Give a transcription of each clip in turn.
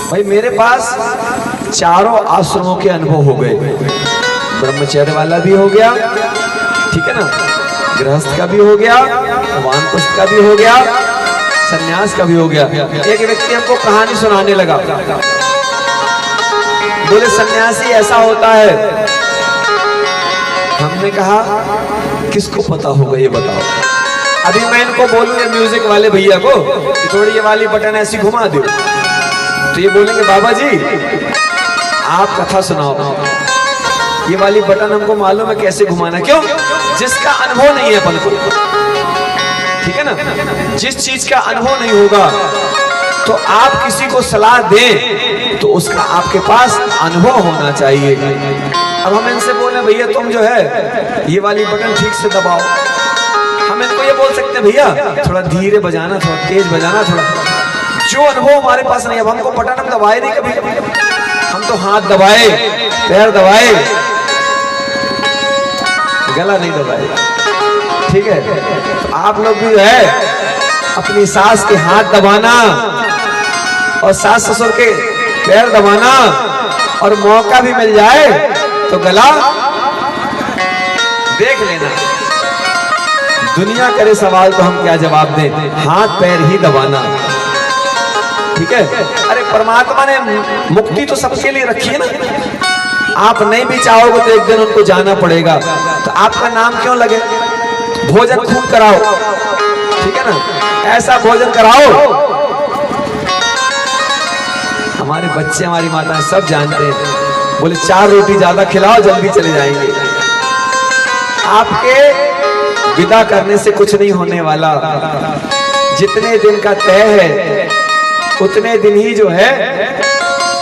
भाई मेरे पास चारों आश्रमों के अनुभव हो गए, ब्रह्मचर्य वाला भी हो गया, ठीक है ना, गृहस्थ का भी हो गया, वानप्रस्थ का भी हो गया, सन्यास का भी हो गया। एक व्यक्ति हमको कहानी सुनाने लगा, बोले सन्यासी ऐसा होता है। हमने कहा किसको पता होगा ये बताओ। अभी मैं इनको बोलूंगा म्यूजिक वाले भैया को कि थोड़ी ये वाली बटन ऐसी घुमा दो, तो ये बोलेंगे बाबा जी आप कथा सुनाओ। ये वाली बटन हमको मालूम है कैसे घुमाना, क्यों? जिसका अनुभव नहीं है अपन को, ठीक है ना, जिस चीज का अनुभव नहीं होगा तो आप किसी को सलाह दें तो उसका आपके पास अनुभव होना चाहिए। अब हम इनसे बोले भैया तुम जो है ये वाली बटन ठीक से दबाओ, हम इनको ये बोल सकते हैं भैया थोड़ा धीरे बजाना, थोड़ा तेज बजाना, थोड़ा, जो अनुभव हमारे पास नहीं। अब हमको बटन हम दबाए नहीं कभी, हम तो हाथ दबाए, पैर दबाए, गला नहीं दबाए, ठीक है। तो आप लोग भी है अपनी सास के हाथ दबाना और सास ससुर के पैर दबाना, और मौका भी मिल जाए तो गला देख लेना। दुनिया करे सवाल तो हम क्या जवाब दें, हाथ पैर ही दबाना, ठीक है। अरे परमात्मा ने मुक्ति तो सबके लिए रखी है ना, आप नहीं भी चाहोगे तो एक दिन उनको जाना पड़ेगा, तो आपका नाम क्यों लगे? भोजन खूब कराओ, ठीक है ना, ऐसा भोजन कराओ। हमारे बच्चे हमारी माताएं सब जानते हैं, बोले 4 रोटी ज्यादा खिलाओ जल्दी चले जाएंगे। आपके विदा करने से कुछ नहीं होने वाला, जितने दिन का तय है उतने दिन ही जो है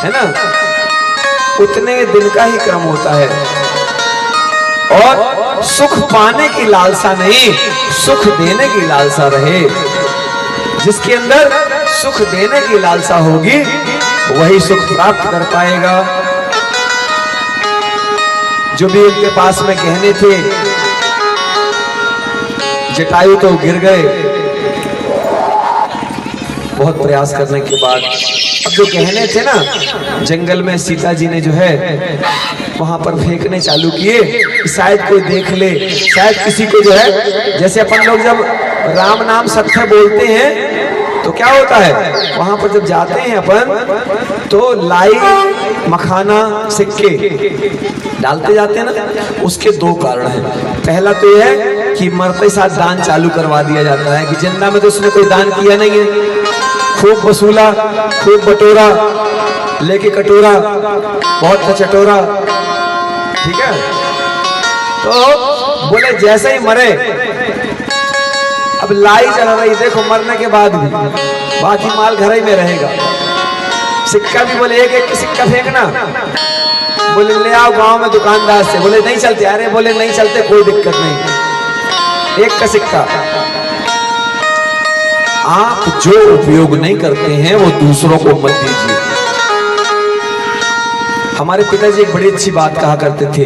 ना, उतने दिन का ही क्रम होता है। और सुख पाने की लालसा नहीं, सुख देने की लालसा रहे। जिसके अंदर सुख देने की लालसा होगी वही सुख प्राप्त कर पाएगा। जो भी उनके पास में गहने थे, जटायु तो गिर गए बहुत प्रयास करने के बाद। अब जो गहने थे ना, जंगल में सीता जी ने जो है वहां पर फेंकने चालू किए, शायद कोई देख ले, शायद किसी को जो है, जैसे अपन लोग जब राम नाम सत्य बोलते हैं तो क्या होता है, वहां पर जब जाते हैं अपन तो लाई मखाना सिक्के डालते जाते हैं ना। उसके 2 कारण हैं। पहला तो यह है कि मरते साथ दान चालू करवा दिया जाता है कि जिंदा में तो उसने कोई दान किया नहीं है, खूब वसूला, खूब बटोरा, लेके कटोरा, बहुत चटोरा, ठीक है। तो बोले जैसे ही मरे, अब लाई चल रही, देखो मरने के बाद भी बाकी माल घर ही में रहेगा। सिक्का भी बोले एक एक सिक्का फेंकना, बोले ले आओ गांव में दुकानदार से, बोले नहीं चलते, अरे बोले नहीं चलते कोई दिक्कत नहीं, एक का सिक्का। आप जो उपयोग नहीं करते हैं वो दूसरों को मत दीजिए। हमारे पिताजी एक बड़ी अच्छी बात कहा करते थे,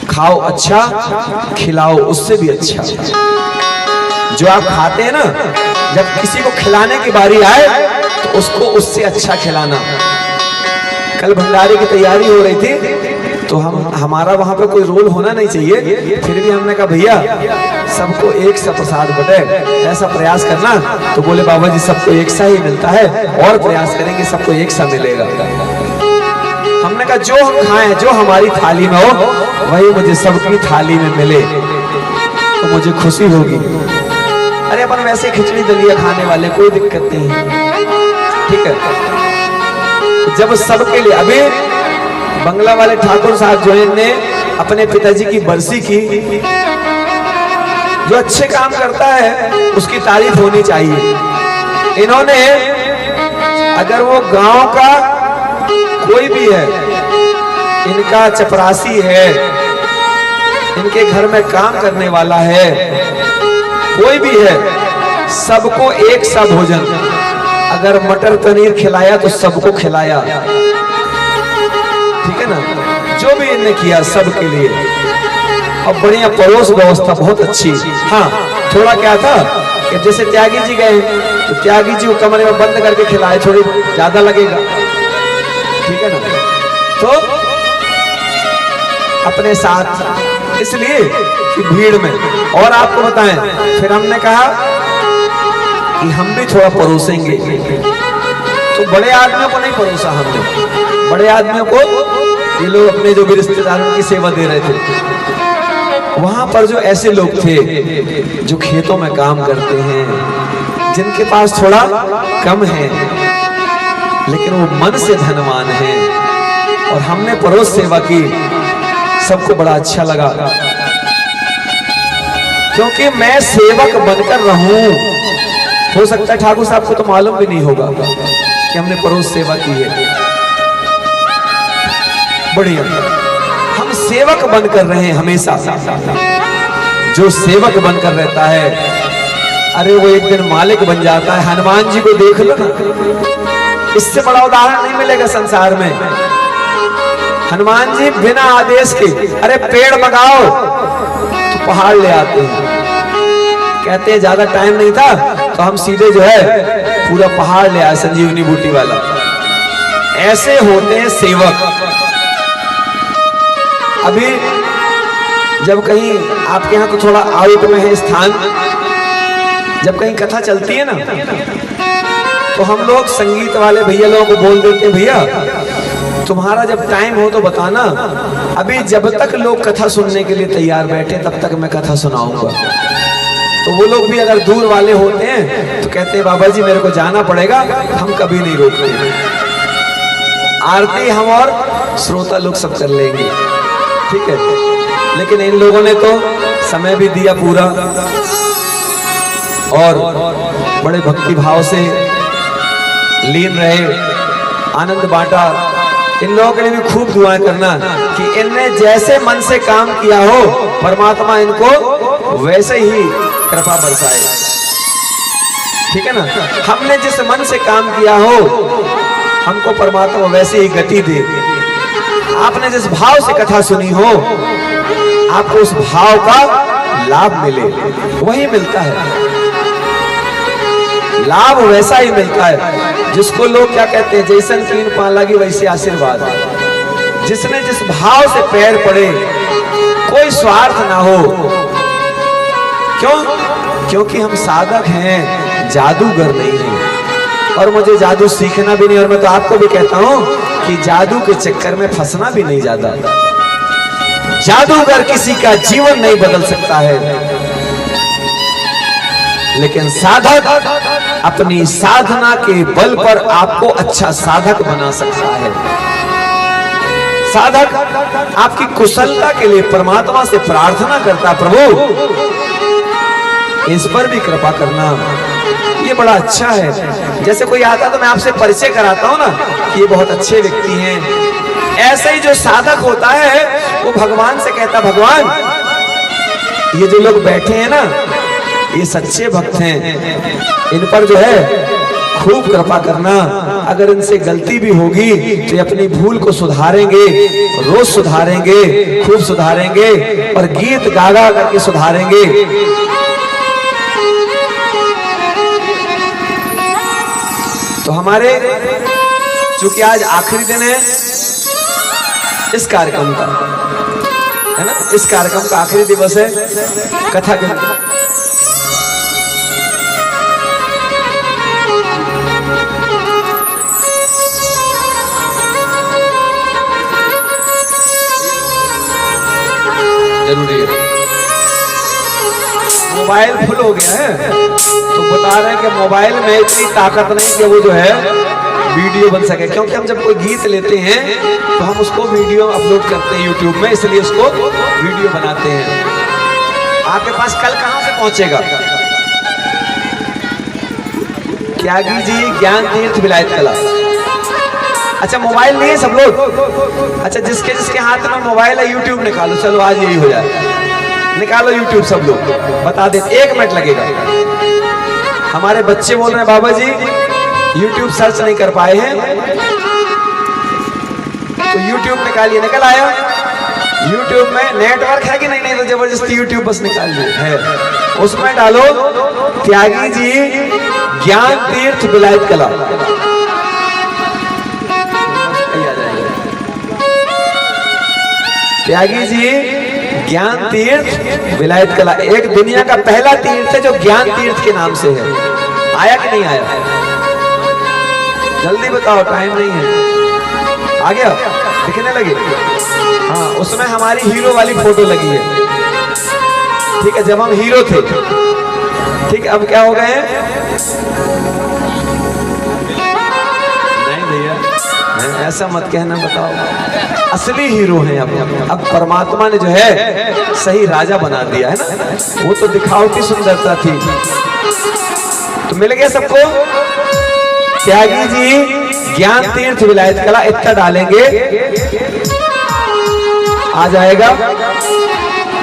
खाओ अच्छा, खिलाओ उससे भी अच्छा। जो आप खाते हैं ना, जब किसी को खिलाने की बारी आए तो उसको उससे अच्छा खिलाना। कल भंडारे की तैयारी हो रही थी तो हमारा वहां पे कोई रोल होना नहीं चाहिए, फिर भी हमने कहा भैया सबको एक सा प्रसाद बटे, ऐसा प्रयास करना। तो बोले बाबा जी सबको एक सा ही मिलता है, और प्रयास करेंगे सबको एक सा मिलेगा। हमने कहा जो हम खाएं, जो हमारी थाली में हो वही मुझे सबकी थाली में मिले तो मुझे खुशी होगी। अरे अपन वैसे खिचड़ी दलिया खाने वाले, कोई दिक्कत नहीं, ठीक है। जब सबके लिए, अभी बंगला वाले ठाकुर साहब जो ने अपने पिताजी की बरसी की, जो अच्छे काम करता है उसकी तारीफ होनी चाहिए। इन्होंने, अगर वो गांव का कोई भी है, इनका चपरासी है, इनके घर में काम करने वाला है, कोई भी है, सबको एक सा भोजन, अगर मटर पनीर खिलाया तो सबको खिलाया, ठीक है ना, जो भी इन्हें किया सबके लिए। और बढ़िया परोस व्यवस्था बहुत अच्छी। हाँ थोड़ा क्या था कि जैसे त्यागी जी गए तो त्यागी जी को कमरे में बंद करके खिलाए, थोड़ी ज्यादा लगेगा, ठीक है ना। तो अपने साथ, इसलिए कि भीड़ में। और आपको बताएं, फिर हमने कहा कि हम भी थोड़ा परोसेंगे, तो बड़े आदमियों को नहीं परोसा हमने। बड़े आदमियों को ये लोग अपने जो भी रिश्तेदारों की सेवा दे रहे थे, वहां पर जो ऐसे लोग थे जो खेतों में काम करते हैं, जिनके पास थोड़ा कम है लेकिन वो मन से धनवान है, और हमने परोस सेवा की, सबको बड़ा अच्छा लगा। क्योंकि मैं सेवक बनकर रहूं, हो सकता है ठाकुर साहब को तो मालूम भी नहीं होगा कि हमने परोस सेवा की है। बढ़िया, हम सेवक बनकर रहे हमेशा। जो सेवक बनकर रहता है, अरे वो एक दिन मालिक बन जाता है। हनुमान जी को देख लो ना, इससे बड़ा उदाहरण नहीं मिलेगा संसार में। हनुमान जी बिना आदेश के, अरे पेड़ मंगाओ तो पहाड़ ले आते हैं। कहते हैं ज्यादा टाइम नहीं था तो हम सीधे जो है पूरा पहाड़ ले आए, संजीवनी बूटी वाला। ऐसे होते हैं सेवक। अभी जब कहीं आपके यहाँ तो थोड़ा आउट में है स्थान, जब कहीं कथा चलती है ना, तो हम लोग संगीत वाले भैया लोगों को बोल देते हैं, भैया तुम्हारा जब टाइम हो तो बताना, अभी जब तक लोग कथा सुनने के लिए तैयार बैठे तब तक मैं कथा सुनाऊंगा। तो वो लोग भी अगर दूर वाले होते हैं तो कहते हैं बाबा जी मेरे को जाना पड़ेगा, हम कभी नहीं रोकते। आरती हम और श्रोता लोग सब कर लेंगे, ठीक है। लेकिन इन लोगों ने तो समय भी दिया पूरा, और बड़े भक्ति भाव से लीन रहे, आनंद बांटा। इन लोगों के लिए भी खूब दुआएं करना कि इनने जैसे मन से काम किया हो, परमात्मा इनको वैसे ही कृपा बरसाए, ठीक है ना। हमने जिस मन से काम किया हो, हमको परमात्मा वैसे ही गति दे। आपने जिस भाव से कथा सुनी हो, आपको उस भाव का लाभ मिले, वही मिलता है। लाभ वैसा ही मिलता है जिसको लोग क्या कहते हैं, जैसन तीन पान लगी वैसे आशीर्वाद। जिसने जिस भाव से पैर पड़े, कोई स्वार्थ ना हो। क्यों? क्योंकि हम साधक हैं, जादूगर नहीं हैं। और मुझे जादू सीखना भी नहीं, और मैं तो आपको भी कहता हूं कि जादू के चक्कर में फंसना भी नहीं ज्यादा। जादूगर किसी का जीवन नहीं बदल सकता है, लेकिन साधक अपनी साधना के बल पर आपको अच्छा साधक बना सकता है। साधक आपकी कुशलता के लिए परमात्मा से प्रार्थना करता, प्रभु इस पर भी कृपा करना। ये बड़ा अच्छा है। जैसे कोई आता तो मैं आपसे परिचय कराता हूं ना कि ये बहुत अच्छे व्यक्ति हैं। ऐसे ही जो साधक होता है वो भगवान से कहता, भगवान ये जो लोग बैठे हैं ना, ये सच्चे भक्त हैं, इन पर जो है खूब कृपा करना। अगर इनसे गलती भी होगी तो अपनी भूल को सुधारेंगे, रोज सुधारेंगे, खूब सुधारेंगे, और गीत गा गा करके सुधारेंगे। तो हमारे चूंकि आज आखिरी दिन है इस कार्यक्रम का, है ना, इस कार्यक्रम का आखिरी दिवस है कथा के। जरूरी है, मोबाइल फुल हो गया है तो बता रहे हैं कि मोबाइल में इतनी ताकत नहीं कि वो जो है वीडियो बन सके। क्योंकि हम जब कोई गीत लेते हैं तो हम उसको वीडियो अपलोड करते हैं यूट्यूब में, इसलिए उसको वीडियो बनाते हैं। आपके पास कल कहां से पहुंचेगा? त्यागी जी ज्ञान तीर्थ विलायत कला। अच्छा मोबाइल नहीं है सब लोग? अच्छा जिसके जिसके हाथ में मोबाइल है यूट्यूब निकालो, चलो आज यही हो जाए, निकालो यूट्यूब सब लोग, बता दे 1 मिनट लगेगा। हमारे बच्चे बोल रहे हैं बाबा जी यूट्यूब सर्च नहीं कर पाए हैं, तो यूट्यूब निकालिए। निकल आया यूट्यूब में नेटवर्क है कि नहीं? नहीं तो जबरदस्ती यूट्यूब बस निकाल है, उसमें डालो त्यागी जी ज्ञान तीर्थ विलायत कला। त्यागी जी ज्ञान तीर्थ विलायत कला एक दुनिया का पहला तीर्थ है जो ज्ञान तीर्थ के नाम से है। आया कि नहीं आया? जल्दी बताओ, टाइम नहीं है। आ गया? दिखने लगे? हाँ, उसमें हमारी हीरो वाली फोटो लगी है। ठीक है, जब हम हीरो थे। ठीक है, अब क्या हो गए हैं? नहीं भैया, ऐसा मत कहना, बताओ। असली हीरो हैं अब परमात्मा ने जो है सही राजा बना दिया है ना। वो तो दिखावटी सुंदरता थी। तो मिल गया सबको? त्यागी जी ज्ञान तीर्थ विलायत कला इतना डालेंगे आ जाएगा,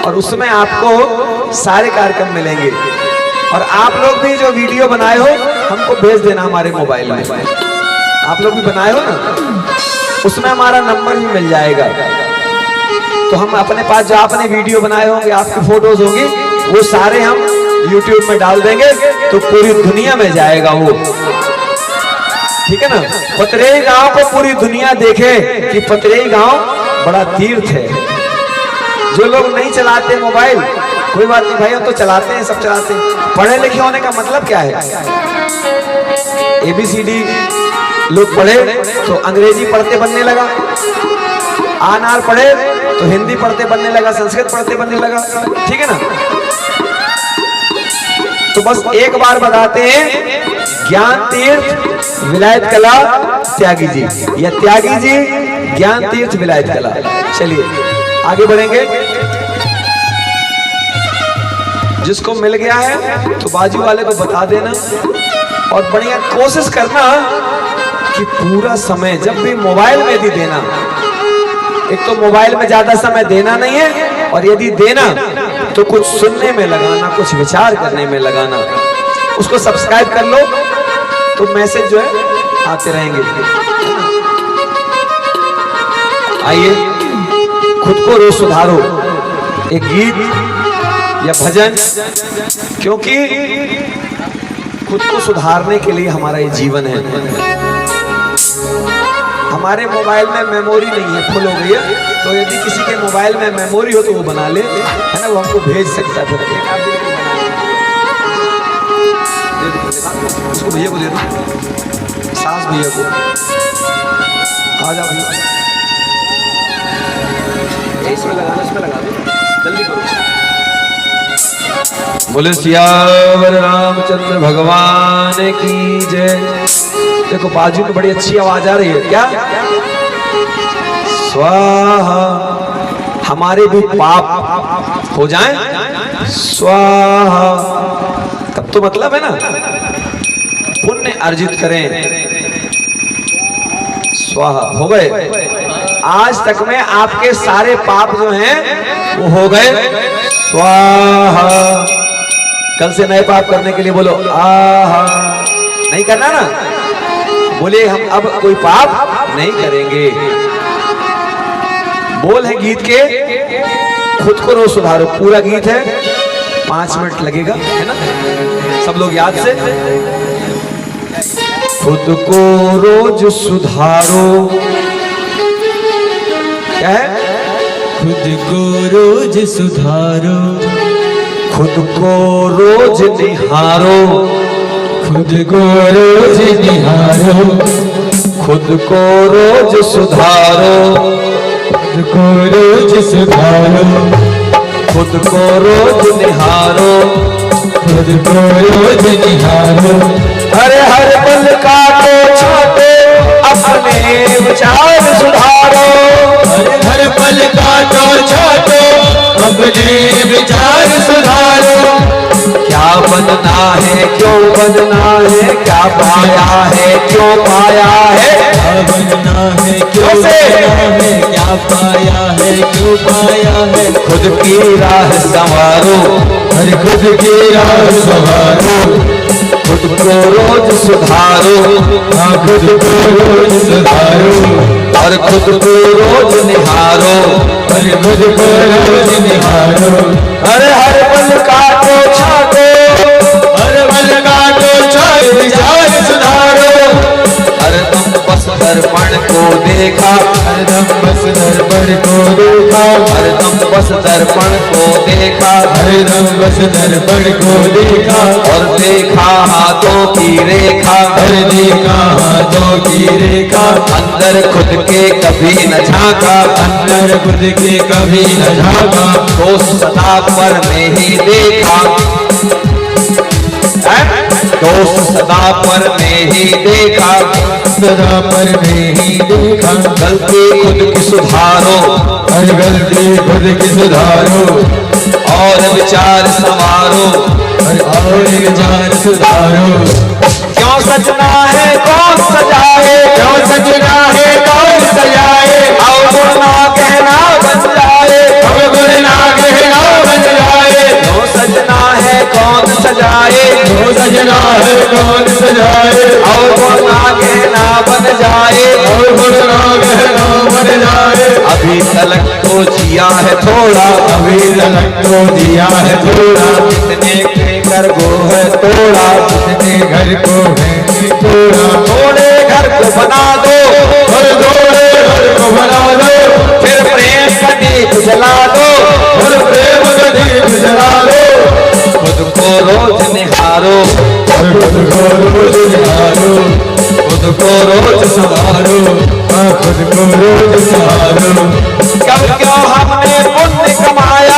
और उसमें आपको सारे कार्यक्रम मिलेंगे। और आप लोग भी जो वीडियो बनाए हो हमको भेज देना हमारे मोबाइल में। आप लोग भी बनाए हो ना, उसमें हमारा नंबर भी मिल जाएगा। तो हम अपने पास जो आपने वीडियो बनाए होंगे, आपकी फोटोज होंगी, वो सारे हम YouTube में डाल देंगे, तो पूरी दुनिया में जाएगा वो। ठीक है ना? पतरेई गांव को पूरी दुनिया देखे कि पतरेई गांव बड़ा तीर्थ है। जो लोग नहीं चलाते मोबाइल, कोई बात नहीं भाई, हम तो चलाते हैं, सब चलाते हैं। पढ़े लिखे होने का मतलब क्या है? ABCD लोग पढ़े तो अंग्रेजी पढ़ते बनने लगा, आनार पढ़े तो हिंदी पढ़ते बनने लगा, संस्कृत पढ़ते बनने लगा। ठीक है ना? तो बस एक बार बताते हैं, ज्ञान तीर्थ विलायत कला त्यागी जी, या त्यागी जी ज्ञान तीर्थ विलायत कला। चलिए आगे बढ़ेंगे। जिसको मिल गया है तो बाजू वाले को बता देना, और बढ़िया कोशिश करना कि पूरा समय जब भी मोबाइल में भी देना। एक तो मोबाइल में ज्यादा समय देना नहीं है, और यदि देना तो कुछ सुनने में लगाना, कुछ विचार करने में लगाना। उसको सब्सक्राइब कर लो तो मैसेज जो है आते रहेंगे। आइए, खुद को रोज सुधारो, एक गीत या भजन, क्योंकि खुद को सुधारने के लिए हमारा ये जीवन है। हमारे मोबाइल में मेमोरी नहीं है, फुल हो गई है, तो यदि किसी के मोबाइल में मेमोरी हो तो वो बना ले, है ना, वो हमको भेज सकता है। उसको भैया को दे दो, सास भैया को। आ जाओ भैया, इसमें लगाना, इसमें लगा दो, जल्दी करो। बोले सियावर रामचंद्र भगवान की जय। देखो बाजू में बड़ी अच्छी आवाज आ रही है, क्या? स्वाहा। हमारे भी पाप हो जाएं, स्वाहा, तब तो मतलब है ना, पुण्य अर्जित करें। स्वाहा हो गए। आज तक में आपके सारे पाप जो हैं वो हो गए, स्वाहा। कल से नए पाप करने के लिए बोलो आहा। नहीं करना ना, बोले हम अब कोई पाप नहीं करेंगे। बोल है गीत के, खुद को रोज सुधारो। पूरा गीत है, 5 मिनट लगेगा, है ना? सब लोग याद से। खुद को रोज सुधारो, क्या है? खुद को रोज सुधारो, खुद को रोज निहारो, खुद को रोज निहारो, खुद को रोज सुधारो, खुद को रोज सुधारो, खुद को रोज निहारो, खुद को रोज निहारो। हर पल का तो छाटो, अपने विचार सुधारो। हर पल का तो छाटो, अपने विचार सुधारो। क्या बनना है, क्यों बनना है, क्या पाया है, क्यों पाया है, क्या बनना है, क्यों बनना है, क्या पाया है, क्यों पाया है। खुद की राह संवारो, हर खुद की राह संवारो। खुद को रोज सुधारो, हाँ खुद को रोज सुधारो, और खुद को रोज निहारो। हर खुद को रोज निहारो। हर पल का तो छाटो, हर पल का तो छाटो, देखा, हरदम बस दर्पण को देखा, हरदम बस दर्पण को देखा, हरदम बस दर्पण को देखा, और देखा हाथों की रेखा, और देखा हाथों की रेखा, अंदर खुद के कभी न झांका, अंदर खुद के कभी न झांका, दोष सदा पर में ही देखा, दोष सदा पर में ही देखा, सदा पर में ही देखा, गलती खुद की सुधारो, हर गलती खुद की सुधारो, और विचार संवारो, और विचार सुधारो। क्यों सजना है कौन सजाए, क्यों सजना है कौन सजाए, अवगुण ना कहना बन जाए, अवगुण ना कहना बन जाए, क्यों सजना है कौन सजाए, क्यों सजना है कौन सजाए, अवगुण ना कहना बन जाए, अवगुण ना कहना बन जाए। अभी तलक तो जिया है थोड़ा, अभी तलक तो दिया है थोड़ा, कितने के घर को है तोड़ा, कितने घर को है तोड़ा, थोड़े घर को बना दो, और थोड़े घर को बना दो, फिर प्रेम का दीप जला दो, और प्रेम का दीप जला दो, खुद को रोज निहारो, और खुद को रोज निहारो, खुद को रोज संवारो, खुद को रोज संवारो। कब क्यों हमने पुण्य कमाया,